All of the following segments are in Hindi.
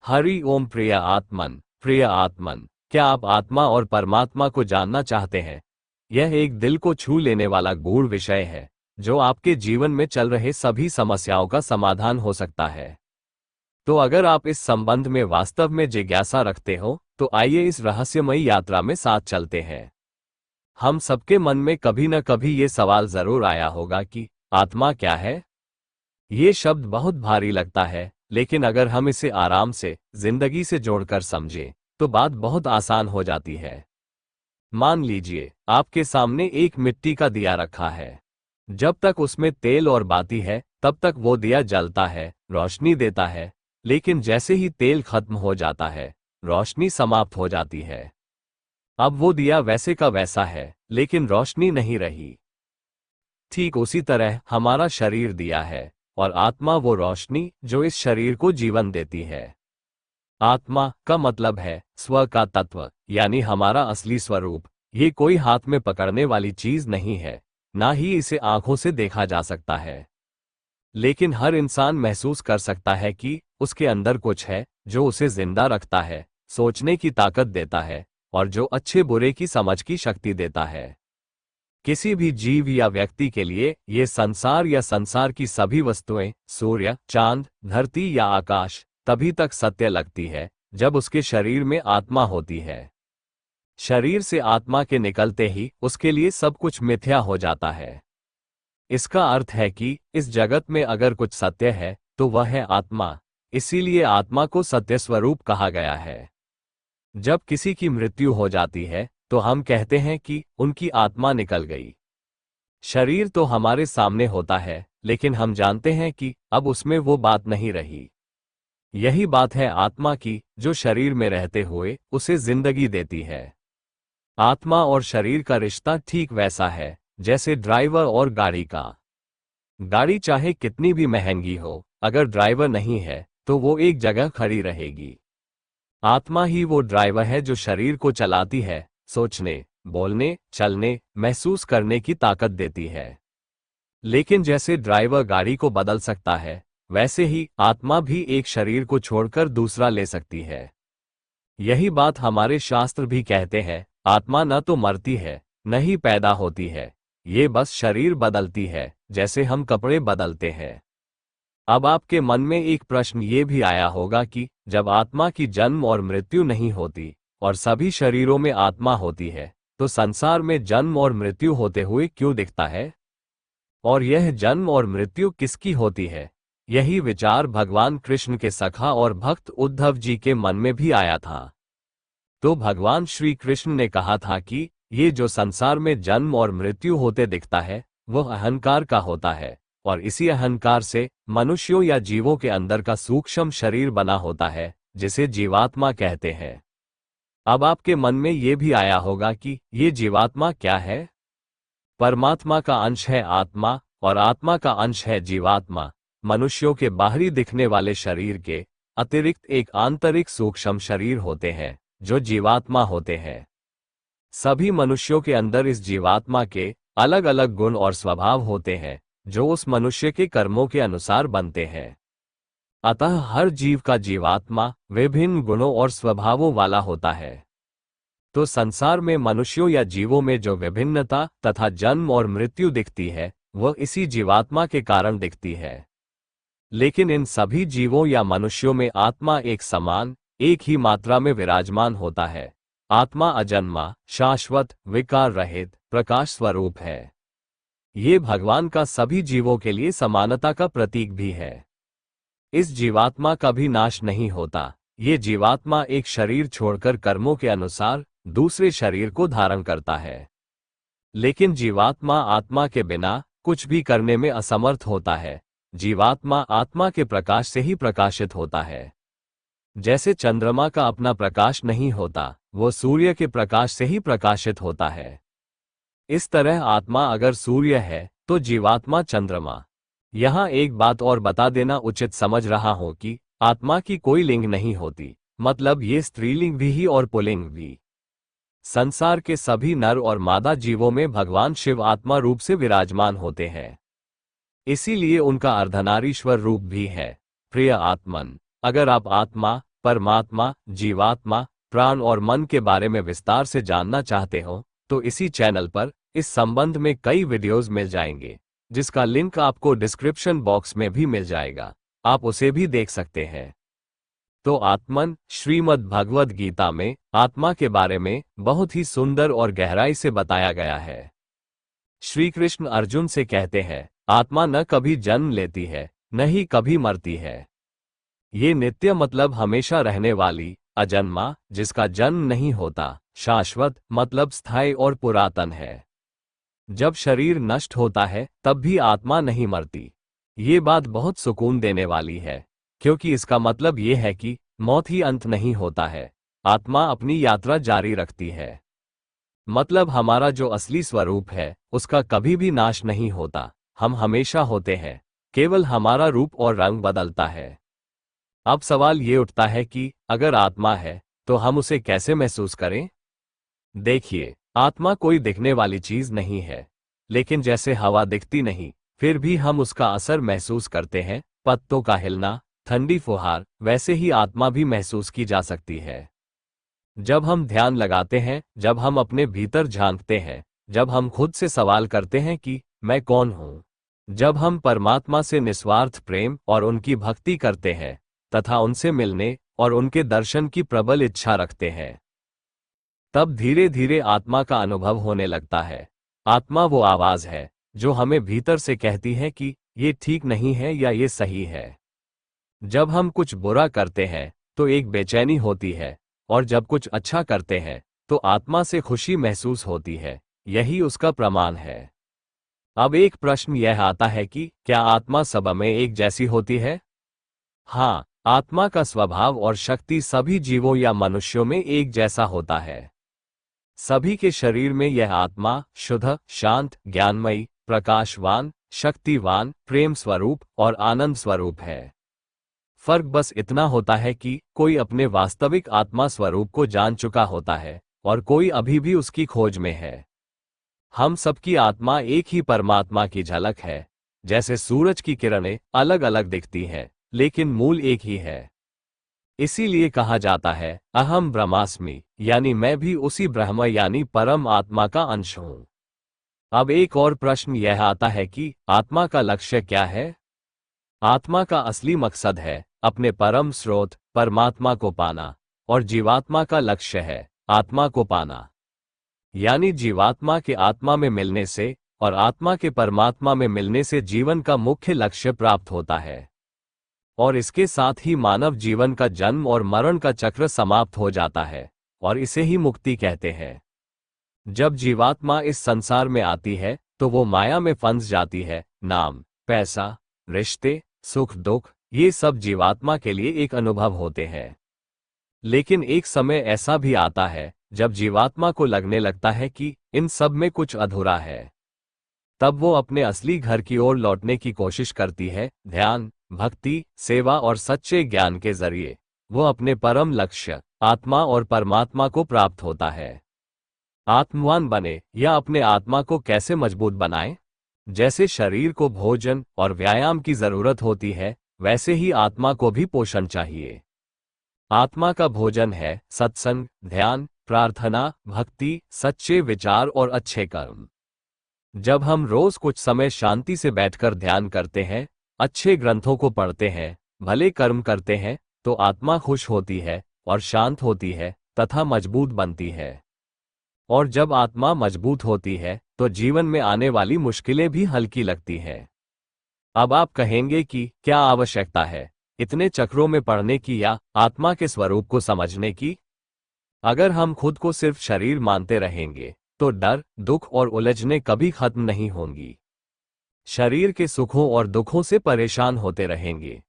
हरि ओम। प्रिय आत्मन, प्रिय आत्मन, क्या आप आत्मा और परमात्मा को जानना चाहते हैं? यह एक दिल को छू लेने वाला गूढ़ विषय है जो आपके जीवन में चल रहे सभी समस्याओं का समाधान हो सकता है। तो अगर आप इस संबंध में वास्तव में जिज्ञासा रखते हो तो आइए इस रहस्यमयी यात्रा में साथ चलते हैं। हम सबके मन में कभी न कभी ये सवाल जरूर आया होगा कि आत्मा क्या है। ये शब्द बहुत भारी लगता है, लेकिन अगर हम इसे आराम से जिंदगी से जोड़कर समझें तो बात बहुत आसान हो जाती है। मान लीजिए आपके सामने एक मिट्टी का दिया रखा है। जब तक उसमें तेल और बाती है तब तक वो दिया जलता है, रोशनी देता है। लेकिन जैसे ही तेल खत्म हो जाता है, रोशनी समाप्त हो जाती है। अब वो दिया वैसे का वैसा है, लेकिन रोशनी नहीं रही। ठीक उसी तरह हमारा शरीर दिया है और आत्मा वो रोशनी जो इस शरीर को जीवन देती है। आत्मा का मतलब है स्व का तत्व, यानी हमारा असली स्वरूप। ये कोई हाथ में पकड़ने वाली चीज नहीं है, ना ही इसे आंखों से देखा जा सकता है। लेकिन हर इंसान महसूस कर सकता है कि उसके अंदर कुछ है जो उसे जिंदा रखता है, सोचने की ताकत देता है और जो अच्छे बुरे की समझ की शक्ति देता है। किसी भी जीव या व्यक्ति के लिए ये संसार या संसार की सभी वस्तुएं, सूर्य, चांद, धरती या आकाश, तभी तक सत्य लगती है जब उसके शरीर में आत्मा होती है। शरीर से आत्मा के निकलते ही उसके लिए सब कुछ मिथ्या हो जाता है। इसका अर्थ है कि इस जगत में अगर कुछ सत्य है तो वह है आत्मा। इसीलिए आत्मा को सत्य स्वरूप कहा गया है। जब किसी की मृत्यु हो जाती है तो हम कहते हैं कि उनकी आत्मा निकल गई। शरीर तो हमारे सामने होता है, लेकिन हम जानते हैं कि अब उसमें वो बात नहीं रही। यही बात है आत्मा की, जो शरीर में रहते हुए उसे जिंदगी देती है। आत्मा और शरीर का रिश्ता ठीक वैसा है जैसे ड्राइवर और गाड़ी का। गाड़ी चाहे कितनी भी महंगी हो, अगर ड्राइवर नहीं है तो वो एक जगह खड़ी रहेगी। आत्मा ही वो ड्राइवर है जो शरीर को चलाती है, सोचने, बोलने, चलने, महसूस करने की ताकत देती है। लेकिन जैसे ड्राइवर गाड़ी को बदल सकता है, वैसे ही आत्मा भी एक शरीर को छोड़कर दूसरा ले सकती है। यही बात हमारे शास्त्र भी कहते हैं, आत्मा न तो मरती है न ही पैदा होती है, ये बस शरीर बदलती है जैसे हम कपड़े बदलते हैं। अब आपके मन में एक प्रश्न ये भी आया होगा कि जब आत्मा की जन्म और मृत्यु नहीं होती और सभी शरीरों में आत्मा होती है, तो संसार में जन्म और मृत्यु होते हुए क्यों दिखता है? और यह जन्म और मृत्यु किसकी होती है? यही विचार भगवान कृष्ण के सखा और भक्त उद्धव जी के मन में भी आया था। तो भगवान श्री कृष्ण ने कहा था कि ये जो संसार में जन्म और मृत्यु होते दिखता है, वह अहंकार का होता है, और इसी अहंकार से मनुष्यों या जीवों के अंदर का सूक्ष्म शरीर बना होता है, जिसे जीवात्मा कहते हैं। अब आपके मन में ये भी आया होगा कि ये जीवात्मा क्या है? परमात्मा का अंश है आत्मा और आत्मा का अंश है जीवात्मा। मनुष्यों के बाहरी दिखने वाले शरीर के अतिरिक्त एक आंतरिक सूक्ष्म शरीर होते हैं जो जीवात्मा होते हैं। सभी मनुष्यों के अंदर इस जीवात्मा के अलग अलग गुण और स्वभाव होते हैं जो उस मनुष्य के कर्मों के अनुसार बनते हैं। अतः हर जीव का जीवात्मा विभिन्न गुणों और स्वभावों वाला होता है। तो संसार में मनुष्यों या जीवों में जो विभिन्नता तथा जन्म और मृत्यु दिखती है, वह इसी जीवात्मा के कारण दिखती है। लेकिन इन सभी जीवों या मनुष्यों में आत्मा एक समान, एक ही मात्रा में विराजमान होता है। आत्मा अजन्मा, शाश्वत, विकार रहित, प्रकाश स्वरूप है। ये भगवान का सभी जीवों के लिए समानता का प्रतीक भी है। इस जीवात्मा का भी नाश नहीं होता। ये जीवात्मा एक शरीर छोड़कर कर्मों के अनुसार दूसरे शरीर को धारण करता है। लेकिन जीवात्मा आत्मा के बिना कुछ भी करने में असमर्थ होता है। जीवात्मा आत्मा के प्रकाश से ही प्रकाशित होता है। जैसे चंद्रमा का अपना प्रकाश नहीं होता, वो सूर्य के प्रकाश से ही प्रकाशित होता है। इस तरह आत्मा अगर सूर्य है तो जीवात्मा चंद्रमा। यहाँ एक बात और बता देना उचित समझ रहा हूं कि आत्मा की कोई लिंग नहीं होती, मतलब ये स्त्रीलिंग भी ही और पुल्लिंग भी। संसार के सभी नर और मादा जीवों में भगवान शिव आत्मा रूप से विराजमान होते हैं। इसीलिए उनका अर्धनारीश्वर रूप भी है। प्रिय आत्मन, अगर आप आत्मा परमात्मा, जीवात्मा, प्राण और मन के बारे में विस्तार से जानना चाहते हो तो इसी चैनल पर इस संबंध में कई वीडियोस मिल जाएंगे, जिसका लिंक आपको डिस्क्रिप्शन बॉक्स में भी मिल जाएगा, आप उसे भी देख सकते हैं। तो आत्मन श्रीमद् भगवद गीता में आत्मा के बारे में बहुत ही सुंदर और गहराई से बताया गया है। श्री कृष्ण अर्जुन से कहते हैं, आत्मा न कभी जन्म लेती है न ही कभी मरती है। ये नित्य मतलब हमेशा रहने वाली, अजन्मा जिसका जन्म नहीं होता, शाश्वत मतलब स्थायी और पुरातन है। जब शरीर नष्ट होता है तब भी आत्मा नहीं मरती। ये बात बहुत सुकून देने वाली है, क्योंकि इसका मतलब ये है कि मौत ही अंत नहीं होता है, आत्मा अपनी यात्रा जारी रखती है। मतलब हमारा जो असली स्वरूप है उसका कभी भी नाश नहीं होता, हम हमेशा होते हैं, केवल हमारा रूप और रंग बदलता है। अब सवाल ये उठता है कि अगर आत्मा है तो हम उसे कैसे महसूस करें? देखिए, आत्मा कोई दिखने वाली चीज नहीं है, लेकिन जैसे हवा दिखती नहीं फिर भी हम उसका असर महसूस करते हैं, पत्तों का हिलना, ठंडी फुहार, वैसे ही आत्मा भी महसूस की जा सकती है। जब हम ध्यान लगाते हैं, जब हम अपने भीतर झांकते हैं, जब हम खुद से सवाल करते हैं कि मैं कौन हूं, जब हम परमात्मा से निस्वार्थ प्रेम और उनकी भक्ति करते हैं तथा उनसे मिलने और उनके दर्शन की प्रबल इच्छा रखते हैं, तब धीरे धीरे आत्मा का अनुभव होने लगता है। आत्मा वो आवाज है जो हमें भीतर से कहती है कि ये ठीक नहीं है या ये सही है। जब हम कुछ बुरा करते हैं तो एक बेचैनी होती है, और जब कुछ अच्छा करते हैं तो आत्मा से खुशी महसूस होती है, यही उसका प्रमाण है। अब एक प्रश्न यह आता है कि क्या आत्मा सब में एक जैसी होती है? हाँ, आत्मा का स्वभाव और शक्ति सभी जीवों या मनुष्यों में एक जैसा होता है। सभी के शरीर में यह आत्मा शुद्ध, शांत, ज्ञानमयी, प्रकाशवान, शक्तिवान, प्रेम स्वरूप और आनंद स्वरूप है। फर्क बस इतना होता है कि कोई अपने वास्तविक आत्मा स्वरूप को जान चुका होता है और कोई अभी भी उसकी खोज में है। हम सबकी आत्मा एक ही परमात्मा की झलक है। जैसे सूरज की किरणें अलग अलग दिखती हैं, लेकिन मूल एक ही है। इसीलिए कहा जाता है अहम ब्रह्मास्मि, यानी मैं भी उसी ब्रह्म यानी परम आत्मा का अंश हूं। अब एक और प्रश्न यह आता है कि आत्मा का लक्ष्य क्या है? आत्मा का असली मकसद है अपने परम स्रोत परमात्मा को पाना, और जीवात्मा का लक्ष्य है आत्मा को पाना। यानी जीवात्मा के आत्मा में मिलने से और आत्मा के परमात्मा में मिलने से जीवन का मुख्य लक्ष्य प्राप्त होता है, और इसके साथ ही मानव जीवन का जन्म और मरण का चक्र समाप्त हो जाता है, और इसे ही मुक्ति कहते हैं। जब जीवात्मा इस संसार में आती है तो वो माया में फंस जाती है। नाम, पैसा, रिश्ते, सुख दुख, ये सब जीवात्मा के लिए एक अनुभव होते हैं। लेकिन एक समय ऐसा भी आता है जब जीवात्मा को लगने लगता है कि इन सब में कुछ अधूरा है। तब वो अपने असली घर की ओर लौटने की कोशिश करती है। ध्यान, भक्ति, सेवा और सच्चे ज्ञान के जरिए वो अपने परम लक्ष्य आत्मा और परमात्मा को प्राप्त होता है। आत्मवान बने या अपने आत्मा को कैसे मजबूत बनाएं? जैसे शरीर को भोजन और व्यायाम की जरूरत होती है, वैसे ही आत्मा को भी पोषण चाहिए। आत्मा का भोजन है सत्संग, ध्यान, प्रार्थना, भक्ति, सच्चे विचार और अच्छे कर्म। जब हम रोज कुछ समय शांति से बैठकर ध्यान करते हैं, अच्छे ग्रंथों को पढ़ते हैं, भले कर्म करते हैं, तो आत्मा खुश होती है और शांत होती है तथा मजबूत बनती है। और जब आत्मा मजबूत होती है तो जीवन में आने वाली मुश्किलें भी हल्की लगती हैं। अब आप कहेंगे कि क्या आवश्यकता है इतने चक्रों में पढ़ने की या आत्मा के स्वरूप को समझने की? अगर हम खुद को सिर्फ शरीर मानते रहेंगे तो डर, दुख और उलझने कभी खत्म नहीं होंगी। शरीर के सुखों और दुखों से परेशान होते रहेंगे,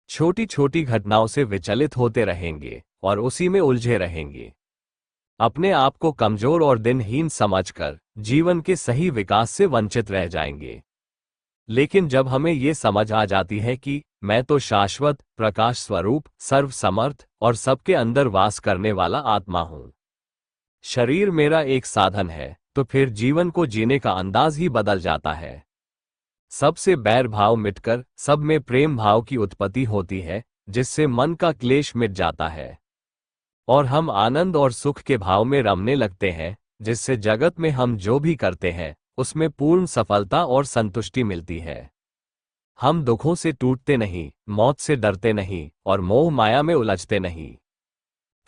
छोटी छोटी घटनाओं से विचलित होते रहेंगे और उसी में उलझे रहेंगे। अपने आप को कमजोर और दिनहीन समझकर जीवन के सही विकास से वंचित रह जाएंगे। लेकिन जब हमें ये समझ आ जाती है कि मैं तो शाश्वत, प्रकाश स्वरूप, सर्वसमर्थ और सबके अंदर वास करने वाला आत्मा हूं, शरीर मेरा एक साधन है, तो फिर जीवन को जीने का अंदाज ही बदल जाता है। सबसे बैर भाव मिटकर सब में प्रेम भाव की उत्पत्ति होती है। जिससे मन का क्लेश मिट जाता है और हम आनंद और सुख के भाव में रमने लगते हैं, जिससे जगत में हम जो भी करते हैं उसमें पूर्ण सफलता और संतुष्टि मिलती है। हम दुखों से टूटते नहीं, मौत से डरते नहीं और मोह माया में उलझते नहीं।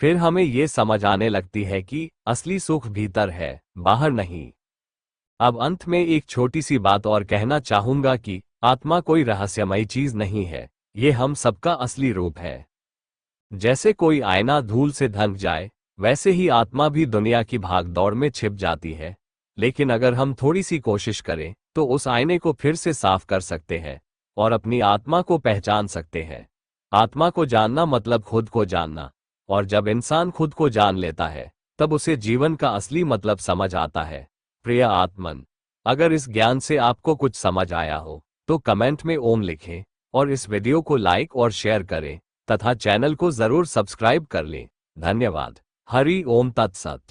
फिर हमें ये समझ आने लगती है कि असली सुख भीतर है, बाहर नहीं। अब अंत में एक छोटी सी बात और कहना चाहूंगा कि आत्मा कोई रहस्यमयी चीज नहीं है, ये हम सबका असली रूप है। जैसे कोई आईना धूल से ढक जाए, वैसे ही आत्मा भी दुनिया की भागदौड़ में छिप जाती है। लेकिन अगर हम थोड़ी सी कोशिश करें तो उस आईने को फिर से साफ कर सकते हैं और अपनी आत्मा को पहचान सकते हैं। आत्मा को जानना मतलब खुद को जानना, और जब इंसान खुद को जान लेता है तब उसे जीवन का असली मतलब समझ आता है। प्रिय आत्मन, अगर इस ज्ञान से आपको कुछ समझ आया हो तो कमेंट में ओम लिखें और इस वीडियो को लाइक और शेयर करें तथा चैनल को जरूर सब्सक्राइब कर लें। धन्यवाद। हरि ओम तत्सत।